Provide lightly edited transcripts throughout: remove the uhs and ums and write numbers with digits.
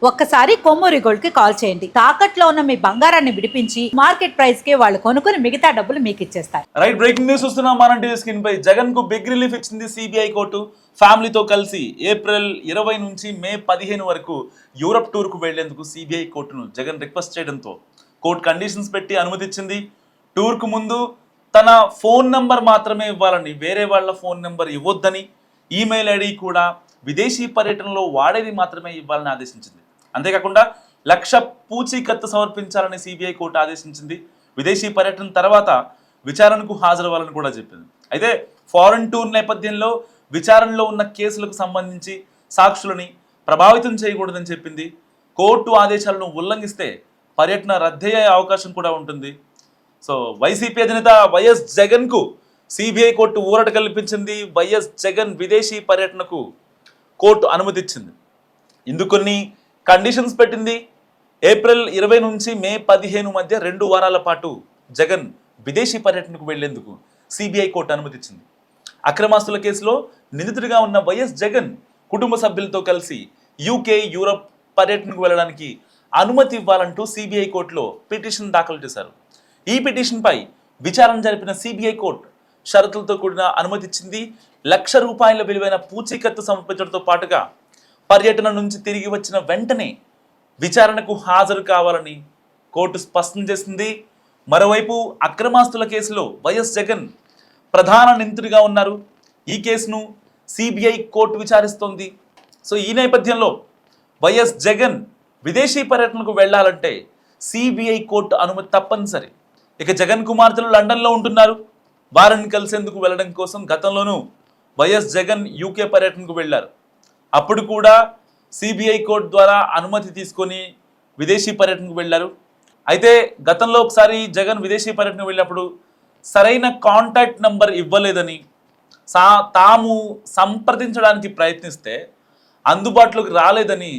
ఒక్కసారి కొమ్మూరి గోల్డ్ కి కాల్ చేయండి. తాకట్లో ఉన్న మీ బంగారాన్ని విడిపించి మార్కెట్ ప్రైస్ కి వాళ్ళు కొనుక్కుని మిగతా డబ్బులు మీకు ఇచ్చేస్తారు. రైట్, బ్రేకింగ్ న్యూస్ వస్తున్నాం. మన టీవీ స్క్రీన్ పై జగన్ కు బిగ్ రిలీఫ్ ఇచ్చింది సిబిఐ కోర్టు. ఫ్యామిలీతో కలిసి ఏప్రిల్ 20 నుంచి మే 15 వరకు యూరప్ టూర్ కు వెళ్లేందుకు సిబిఐ కోర్టును జగన్ రిక్వెస్ట్ చేయడంతో కోర్టు కండిషన్స్ పెట్టి అనుమతి ఇచ్చింది. టూర్ కు ముందు తన ఫోన్ నంబర్ మాత్రమే ఇవ్వాలని, వేరే వాళ్ళ ఫోన్ నెంబర్ ఇవ్వొద్దని, ఈమెయిల్ ఐడి కూడా విదేశీ పర్యటనలో వాడేది మాత్రమే ఇవ్వాలని ఆదేశించింది. అంతేకాకుండా 1,00,000 పూచీకత్తు సమర్పించాలని సిబిఐ కోర్టు ఆదేశించింది. విదేశీ పర్యటన తర్వాత విచారణకు హాజరవ్వాలని కూడా చెప్పింది. అయితే ఫారెన్ టూర్ నేపథ్యంలో విచారణలో ఉన్న కేసులకు సంబంధించి సాక్షులని ప్రభావితం చేయకూడదని చెప్పింది. కోర్టు ఆదేశాలను ఉల్లంఘిస్తే పర్యటన రద్దయ్యే అవకాశం కూడా ఉంటుంది. సో వైసీపీ అధినేత వైఎస్ జగన్కు సిబిఐ కోర్టు ఊరట కల్పించింది. వైఎస్ జగన్ విదేశీ పర్యటనకు కోర్టు అనుమతిచ్చింది. ఇందుకు కొన్ని కండిషన్స్ పెట్టింది. ఏప్రిల్ 20 నుంచి మే 15 మధ్య 2 వారాల పాటు జగన్ విదేశీ పర్యటనకు వెళ్లేందుకు సిబిఐ కోర్టు అనుమతిచ్చింది. అక్రమాస్తుల కేసులో నిందితుడిగా ఉన్న వైఎస్ జగన్ కుటుంబ సభ్యులతో కలిసి యూకే, యూరప్ పర్యటనకు వెళ్ళడానికి అనుమతి ఇవ్వాలంటూ సిబిఐ కోర్టులో పిటిషన్ దాఖలు చేశారు. ఈ పిటిషన్పై విచారణ జరిపిన సిబిఐ కోర్టు షరతులతో కూడిన అనుమతి ఇచ్చింది. ₹1,00,000 విలువైన పూచీకత్తు సమర్పించడంతో పాటుగా పర్యటన నుంచి తిరిగి వచ్చిన వెంటనే విచారణకు హాజరు కావాలని కోర్టు స్పష్టం చేసింది. మరోవైపు అక్రమాస్తుల కేసులో వైఎస్ జగన్ ప్రధాన నిందితుడిగా ఉన్నారు. ఈ కేసును సిబిఐ కోర్టు విచారిస్తోంది. సో ఈ నేపథ్యంలో వైఎస్ జగన్ విదేశీ పర్యటనకు వెళ్లాలంటే సిబిఐ కోర్టు అనుమతి తప్పనిసరి. ఇక జగన్ కుమార్తెలు లండన్లో ఉంటున్నారు. వారిని కలిసేందుకు వెళ్ళడం కోసం గతంలోనూ వైఎస్ జగన్ యూకే పర్యటనకు వెళ్లారు. అప్పుడు కూడా సిబిఐ కోర్టు ద్వారా అనుమతి తీసుకొని విదేశీ పర్యటనకు వెళ్ళారు. అయితే గతంలో ఒకసారి జగన్ విదేశీ పర్యటనకు వెళ్ళినప్పుడు సరైన కాంటాక్ట్ నంబర్ ఇవ్వలేదని, తాము సంప్రదించడానికి ప్రయత్నిస్తే అందుబాటులోకి రాలేదని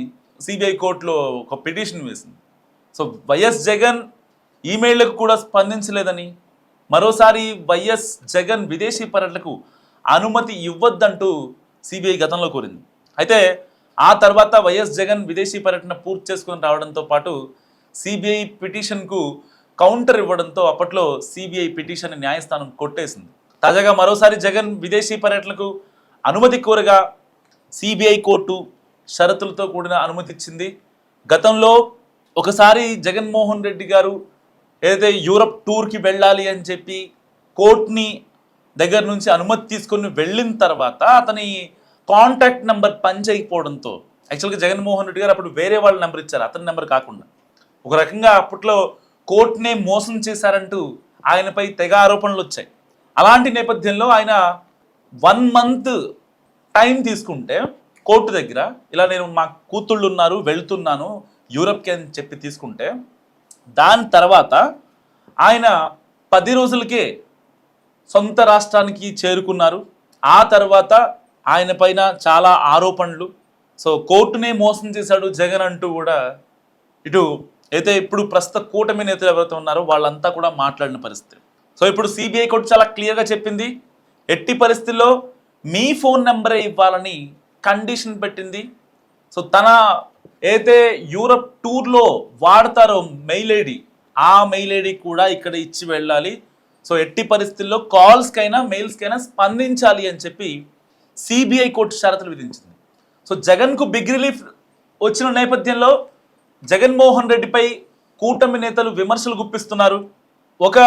సిబిఐ కోర్టులో ఒక పిటిషన్ వేసింది. సో వైఎస్ జగన్ ఈమెయిల్లకు కూడా స్పందించలేదని, మరోసారి వైఎస్ జగన్ విదేశీ పర్యటనకు అనుమతి ఇవ్వద్దంటూ సిబిఐ గతంలో కోరింది. అయితే ఆ తర్వాత వైఎస్ జగన్ విదేశీ పర్యటన పూర్తి చేసుకుని రావడంతో పాటు సిబిఐ పిటిషన్కు కౌంటర్ ఇవ్వడంతో అప్పట్లో సిబిఐ పిటిషన్ న్యాయస్థానం కొట్టేసింది. తాజాగా మరోసారి జగన్ విదేశీ పర్యటనకు అనుమతి కోరగా సిబిఐ కోర్టు షరతులతో కూడిన అనుమతి ఇచ్చింది. గతంలో ఒకసారి జగన్మోహన్ రెడ్డి గారు ఏదైతే యూరప్ టూర్కి వెళ్ళాలి అని చెప్పి కోర్టుని దగ్గర నుంచి అనుమతి తీసుకొని వెళ్ళిన తర్వాత అతని కాంటాక్ట్ నెంబర్ పనిచేయకపోవడంతో, యాక్చువల్గా జగన్మోహన్ రెడ్డి గారు అప్పుడు వేరే వాళ్ళ నెంబర్ ఇచ్చారు, అతని నెంబర్ కాకుండా. ఒక రకంగా అప్పట్లో కోర్టునే మోసం చేశారంటూ ఆయనపై తెగ ఆరోపణలు వచ్చాయి. అలాంటి నేపథ్యంలో ఆయన 1 month టైం తీసుకుంటే కోర్టు దగ్గర, ఇలా నేను మా కూతుళ్ళు ఉన్నారు వెళ్తున్నాను యూరప్కి అని చెప్పి తీసుకుంటే, దాని తర్వాత ఆయన 10 రోజులకే సొంత రాష్ట్రానికి చేరుకున్నారు. ఆ తర్వాత ఆయన పైన చాలా ఆరోపణలు. సో కోర్టునే మోసం చేశాడు జగన్ అంటూ కూడా ఇటు అయితే ఇప్పుడు ప్రస్తుత కూటమి నేతలు ఎవరైతే ఉన్నారో వాళ్ళంతా కూడా మాట్లాడిన పరిస్థితి. సో ఇప్పుడు సిబిఐ కోర్టు చాలా క్లియర్గా చెప్పింది. ఎట్టి పరిస్థితుల్లో మీ ఫోన్ నెంబరే ఇవ్వాలని కండిషన్ పెట్టింది. సో తన ఏదైతే యూరప్ టూర్లో వాడతారో మెయిల్ ఐడి, ఆ మెయిల్ ఐడి కూడా ఇక్కడ ఇచ్చి వెళ్ళాలి. సో ఎట్టి పరిస్థితుల్లో కాల్స్కైనా మెయిల్స్కైనా స్పందించాలి అని చెప్పి సిబిఐ కోర్టు షరతులు విధించింది. సో జగన్కు బిగ్ రిలీఫ్ వచ్చిన నేపథ్యంలో జగన్మోహన్ రెడ్డిపై కూటమి నేతలు విమర్శలు గుప్పిస్తున్నారు. ఒక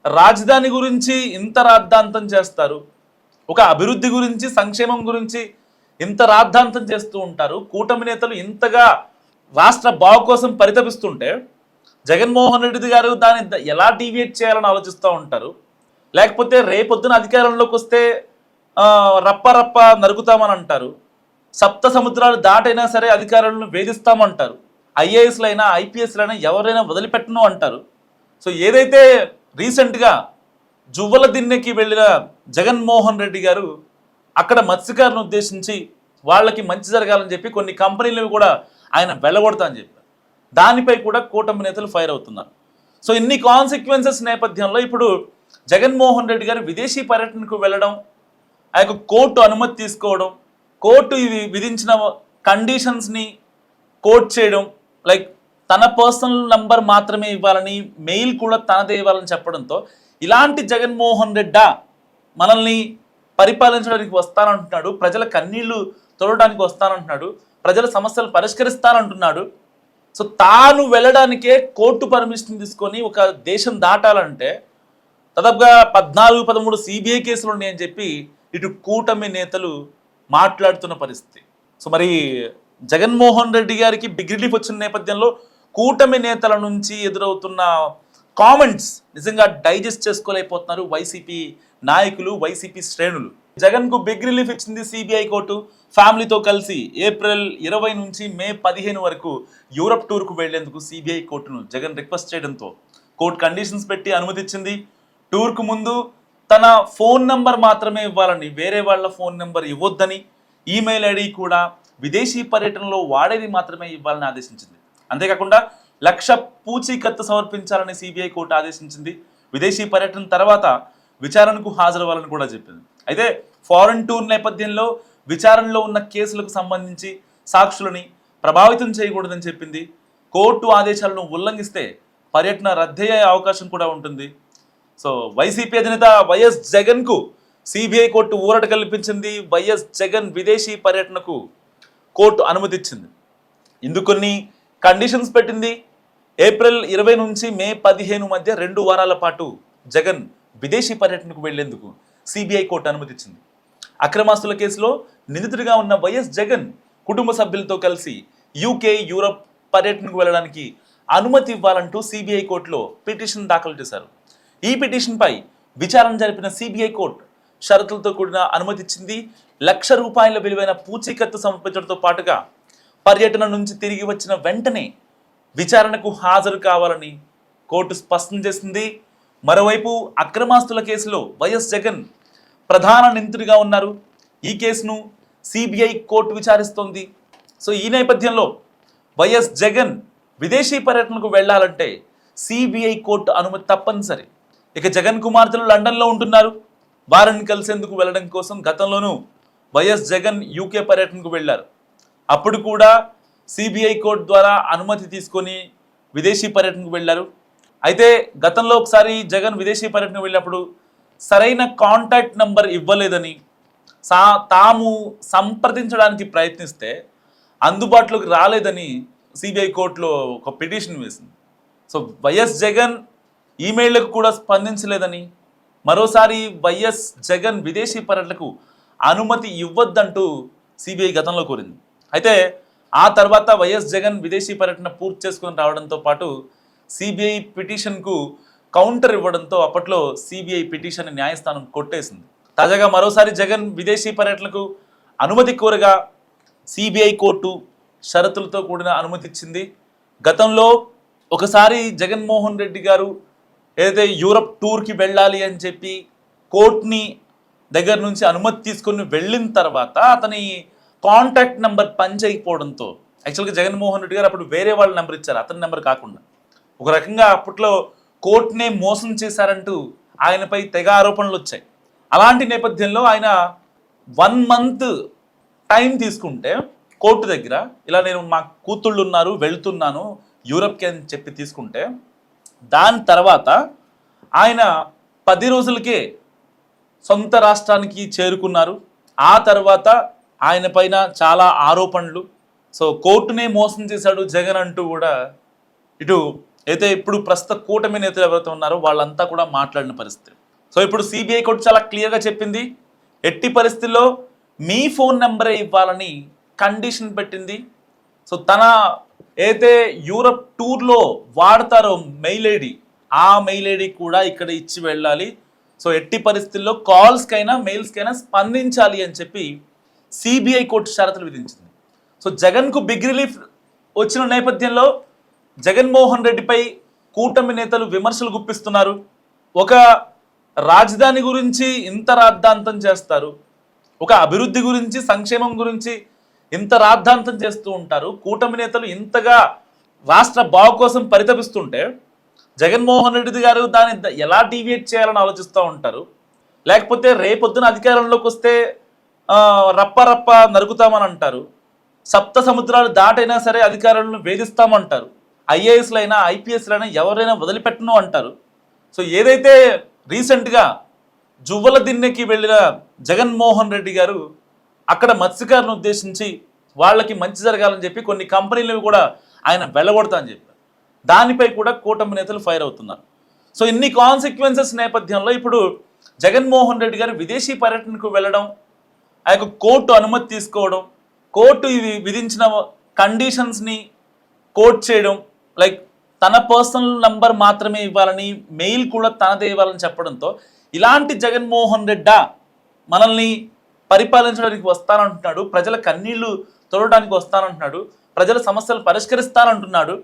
రాజధాని గురించి ఇంత రాద్ధాంతం చేస్తారు, ఒక అభివృద్ధి గురించి సంక్షేమం గురించి ఇంత రాద్ధాంతం చేస్తూ ఉంటారు. కూటమి నేతలు ఇంతగా రాష్ట్ర బాగు కోసం పరితపిస్తుంటే జగన్మోహన్ రెడ్డి గారు దాన్ని ఎలా డీవియేట్ చేయాలని ఆలోచిస్తూ ఉంటారు. లేకపోతే రేపొద్దున అధికారంలోకి వస్తే రప్ప రప్ప నరుకుతామని అంటారు. సప్త సముద్రాలు దాటైనా సరే అధికారులను వేధిస్తామంటారు. ఐఏఎస్లైనా ఐపీఎస్లైనా ఎవరైనా వదిలిపెట్టను అంటారు. సో ఏదైతే రీసెంట్గా జువ్వల దిన్నెకి వెళ్ళిన జగన్మోహన్ రెడ్డి గారు అక్కడ మత్స్యకారులను ఉద్దేశించి వాళ్ళకి మంచి జరగాలని చెప్పి కొన్ని కంపెనీలను కూడా ఆయన వెళ్ళగొడతా అని చెప్పారు. దానిపై కూడా కూటమి నేతలు ఫైర్ అవుతున్నారు. సో ఇన్ని కాన్సిక్వెన్సెస్ నేపథ్యంలో ఇప్పుడు జగన్మోహన్ రెడ్డి గారు విదేశీ పర్యటనకు వెళ్ళడం, ఆ కోర్టు అనుమతి తీసుకోవడం, కోర్టు విధించిన కండిషన్స్ని కోట్ చేయడం, లైక్ తన పర్సనల్ నంబర్ మాత్రమే ఇవ్వాలని, మెయిల్ కూడా తనదే ఇవ్వాలని చెప్పడంతో ఇలాంటి జగన్మోహన్ రెడ్డా మనల్ని పరిపాలించడానికి వస్తానంటున్నాడు, ప్రజల కన్నీళ్లు తొలగడానికి వస్తానంటున్నాడు, ప్రజల సమస్యలు పరిష్కరిస్తానంటున్నాడు. సో తాను వెళ్ళడానికే కోర్టు పర్మిషన్ తీసుకొని ఒక దేశం దాటాలంటే దాదాపుగా 14-13 సిబిఐ కేసులు ఉన్నాయని చెప్పి ఇటు కూటమి నేతలు మాట్లాడుతున్న పరిస్థితి. సో మరి జగన్మోహన్ రెడ్డి గారికి బిగ్ రిలీఫ్ వచ్చిన నేపథ్యంలో కూటమి నేతల నుంచి ఎదురవుతున్న కామెంట్స్ నిజంగా డైజెస్ట్ చేసుకోలేకపోతున్నారు వైసీపీ నాయకులు, వైసీపీ శ్రేణులు. జగన్ కు బిగ్ రిలీఫ్ ఇచ్చింది సిబిఐ కోర్టు. ఫ్యామిలీతో కలిసి ఏప్రిల్ 20 నుంచి మే 15 వరకు యూరప్ టూర్కు వెళ్లేందుకు సిబిఐ కోర్టును జగన్ రిక్వెస్ట్ చేయడంతో కోర్టు కండిషన్స్ పెట్టి అనుమతిచ్చింది. టూర్కు ముందు తన ఫోన్ నంబర్ మాత్రమే ఇవ్వాలని, వేరే వాళ్ళ ఫోన్ నెంబర్ ఇవ్వొద్దని, ఈమెయిల్ ఐడి కూడా విదేశీ పర్యటనలో వాడేది మాత్రమే ఇవ్వాలని ఆదేశించింది. అంతేకాకుండా 1,00,000 పూచీకత్తు సమర్పించాలని సిబిఐ కోర్టు ఆదేశించింది. విదేశీ పర్యటన తర్వాత విచారణకు హాజరవ్వాలని కూడా చెప్పింది. అయితే ఫారెన్ టూర్ నేపథ్యంలో విచారణలో ఉన్న కేసులకు సంబంధించి సాక్షులని ప్రభావితం చేయకూడదని చెప్పింది. కోర్టు ఆదేశాలను ఉల్లంఘిస్తే పర్యటన రద్దయ్యే అవకాశం కూడా ఉంటుంది. సో వైసీపీ అధినేత వైఎస్ జగన్కు సిబిఐ కోర్టు ఊరట కల్పించింది. వైఎస్ జగన్ విదేశీ పర్యటనకు కోర్టు అనుమతిచ్చింది. ఇందుకు కొన్ని కండిషన్స్ పెట్టింది. ఏప్రిల్ 20 నుంచి మే 15 మధ్య 2 వారాల పాటు జగన్ విదేశీ పర్యటనకు వెళ్లేందుకు సిబిఐ కోర్టు అనుమతిచ్చింది. అక్రమాస్తుల కేసులో నిందితుడిగా ఉన్న వైఎస్ జగన్ కుటుంబ సభ్యులతో కలిసి యూకే, యూరప్ పర్యటనకు వెళ్ళడానికి అనుమతి ఇవ్వాలంటూ సిబిఐ కోర్టులో పిటిషన్ దాఖలు చేశారు. ఈ పిటిషన్పై విచారణ జరిపిన సిబిఐ కోర్టు షరతులతో కూడిన అనుమతి ఇచ్చింది. ₹1,00,000 విలువైన పూచీకత్తు సమర్పించడంతో పాటుగా పర్యటన నుంచి తిరిగి వచ్చిన వెంటనే విచారణకు హాజరు కావాలని కోర్టు స్పష్టం చేసింది. మరోవైపు అక్రమాస్తుల కేసులో వైఎస్ జగన్ ప్రధాన నిందితుడిగా ఉన్నారు. ఈ కేసును సిబిఐ కోర్టు విచారిస్తోంది. సో ఈ నేపథ్యంలో వైఎస్ జగన్ విదేశీ పర్యటనకు వెళ్లాలంటే సిబిఐ కోర్టు అనుమతి తప్పనిసరి. ఇక జగన్ కుమార్తెలు లండన్లో ఉంటున్నారు. వారిని కలిసేందుకు వెళ్ళడం కోసం గతంలోనూ వైఎస్ జగన్ యూకే పర్యటనకు వెళ్లారు. అప్పుడు కూడా సిబిఐ కోర్టు ద్వారా అనుమతి తీసుకొని విదేశీ పర్యటనకు వెళ్లారు. అయితే గతంలో ఒకసారి జగన్ విదేశీ పర్యటనకు వెళ్ళినప్పుడు సరైన కాంటాక్ట్ నంబర్ ఇవ్వలేదని, తాము సంప్రదించడానికి ప్రయత్నిస్తే అందుబాటులోకి రాలేదని సిబిఐ కోర్టులో ఒక పిటిషన్ వేసింది. సో వైఎస్ జగన్ ఈమెయిల్లకు కూడా స్పందించలేదని, మరోసారి వైఎస్ జగన్ విదేశీ పర్యటనకు అనుమతి ఇవ్వద్దంటూ సిబిఐ గతంలో కోరింది. అయితే ఆ తర్వాత వైఎస్ జగన్ విదేశీ పర్యటన పూర్తి చేసుకుని రావడంతో పాటు సిబిఐ పిటిషన్కు కౌంటర్ ఇవ్వడంతో అప్పట్లో సిబిఐ పిటిషన్ న్యాయస్థానం కొట్టేసింది. తాజాగా మరోసారి జగన్ విదేశీ పర్యటనకు అనుమతి కోరగా సిబిఐ కోర్టు షరతులతో కూడిన అనుమతి ఇచ్చింది. గతంలో ఒకసారి జగన్మోహన్ రెడ్డి గారు ఏదైతే యూరప్ టూర్కి వెళ్ళాలి అని చెప్పి కోర్టుని దగ్గర నుంచి అనుమతి తీసుకొని వెళ్ళిన తర్వాత అతని కాంటాక్ట్ నెంబర్ పనిచేయకపోవడంతో, యాక్చువల్గా జగన్మోహన్ రెడ్డి గారు అప్పుడు వేరే వాళ్ళ నెంబర్ ఇచ్చారు, అతని నెంబర్ కాకుండా. ఒక రకంగా అప్పట్లో కోర్టునే మోసం చేశారంటూ ఆయనపై తెగ ఆరోపణలు వచ్చాయి. అలాంటి నేపథ్యంలో ఆయన 1 మంత్ టైం తీసుకుంటే కోర్టు దగ్గర, ఇలా నేను మా కూతుళ్ళు ఉన్నారు వెళ్తున్నాను యూరప్కి అని చెప్పి తీసుకుంటే, దాని తర్వాత ఆయన 10 రోజులకే సొంత రాష్ట్రానికి చేరుకున్నారు. ఆ తర్వాత ఆయన పైన చాలా ఆరోపణలు. సో కోర్టునే మోసం చేశాడు జగన్ అంటూ కూడా ఇటు అయితే ఇప్పుడు ప్రస్తుత కూటమి నేతలు ఎవరైతే ఉన్నారో వాళ్ళంతా కూడా మాట్లాడిన పరిస్థితి. సో ఇప్పుడు సిబిఐ కోర్టు చాలా క్లియర్గా చెప్పింది, ఎట్టి పరిస్థితుల్లో మీ ఫోన్ నెంబరే ఇవ్వాలని కండిషన్ పెట్టింది. సో తన ఏదైతే యూరప్ టూర్లో వాడతారో మెయిల్ ఐడి, ఆ మెయిల్ ఐడి కూడా ఇక్కడ ఇచ్చి వెళ్ళాలి. సో ఎట్టి పరిస్థితుల్లో కాల్స్కైనా మెయిల్స్కైనా స్పందించాలి అని చెప్పి సిబిఐ కోర్టు షరతులు విధించింది. సో జగన్కు బిగ్ రిలీఫ్ వచ్చిన నేపథ్యంలో జగన్మోహన్ రెడ్డిపై కూటమి నేతలు విమర్శలు గుప్పిస్తున్నారు. ఒక రాజధాని గురించి ఇంత రాద్ధాంతం చేస్తారు, ఒక అభివృద్ధి గురించి సంక్షేమం గురించి ఇంత రాద్ధాంతం చేస్తూ ఉంటారు. కూటమి నేతలు ఇంతగా రాష్ట్ర బాగు కోసం పరితపిస్తుంటే జగన్మోహన్ రెడ్డి గారు దాన్ని ఎలా డీవియేట్ చేయాలని ఆలోచిస్తూ ఉంటారు. లేకపోతే రేపొద్దున అధికారంలోకి వస్తే రప్ప రప్ప నరుకుతామని అంటారు. సప్త సముద్రాలు దాటైనా సరే అధికారులను వేధిస్తామంటారు. ఐఏఎస్లైనా ఐపీఎస్లైనా ఎవరైనా వదిలిపెట్టను అంటారు. సో ఏదైతే రీసెంట్గా జువ్వల దిన్నెకి వెళ్ళిన జగన్మోహన్ రెడ్డి గారు అక్కడ మత్స్యకారులను ఉద్దేశించి వాళ్ళకి మంచి జరగాలని చెప్పి కొన్ని కంపెనీలను కూడా ఆయన వెళ్ళగొడతా అని చెప్పారు. దానిపై కూడా కూటమి నేతలు ఫైర్ అవుతున్నారు. సో ఇన్ని కాన్సిక్వెన్సెస్ నేపథ్యంలో ఇప్పుడు జగన్మోహన్ రెడ్డి గారు విదేశీ పర్యటనకు వెళ్ళడం, ఆ యొక్క కోర్టు అనుమతి తీసుకోవడం, కోర్టు విధించిన కండిషన్స్ని కోట్ చేయడం, లైక్ తన పర్సనల్ నంబర్ మాత్రమే ఇవ్వాలని, మెయిల్ కూడా తనదే ఇవ్వాలని చెప్పడంతో ఇలాంటి జగన్మోహన్ రెడ్డా మనల్ని పరిపాలించడానికి వస్తానంటున్నాడు, ప్రజల కన్నీళ్లు తొలగడానికి వస్తానంటున్నాడు, ప్రజల సమస్యలు పరిష్కరిస్తానంటున్నాడు.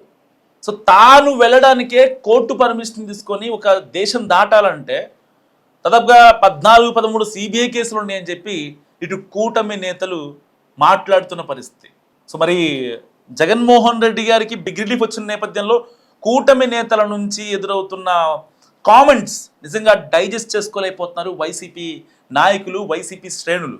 సో తాను వెళ్ళడానికే కోర్టు పర్మిషన్ తీసుకొని ఒక దేశం దాటాలంటే దాదాపుగా 14-13 సిబిఐ కేసులు ఉన్నాయని చెప్పి ఇటు కూటమి నేతలు మాట్లాడుతున్న పరిస్థితి. సో మరి జగన్మోహన్ రెడ్డి గారికి బిగ్ రిలీఫ్ వచ్చిన నేపథ్యంలో కూటమి నేతల నుంచి ఎదురవుతున్న కామెంట్స్ నిజంగా డైజెస్ట్ చేసుకోలేకపోతున్నారు వైసీపీ నాయకులు, వైసీపీ శ్రేణులు.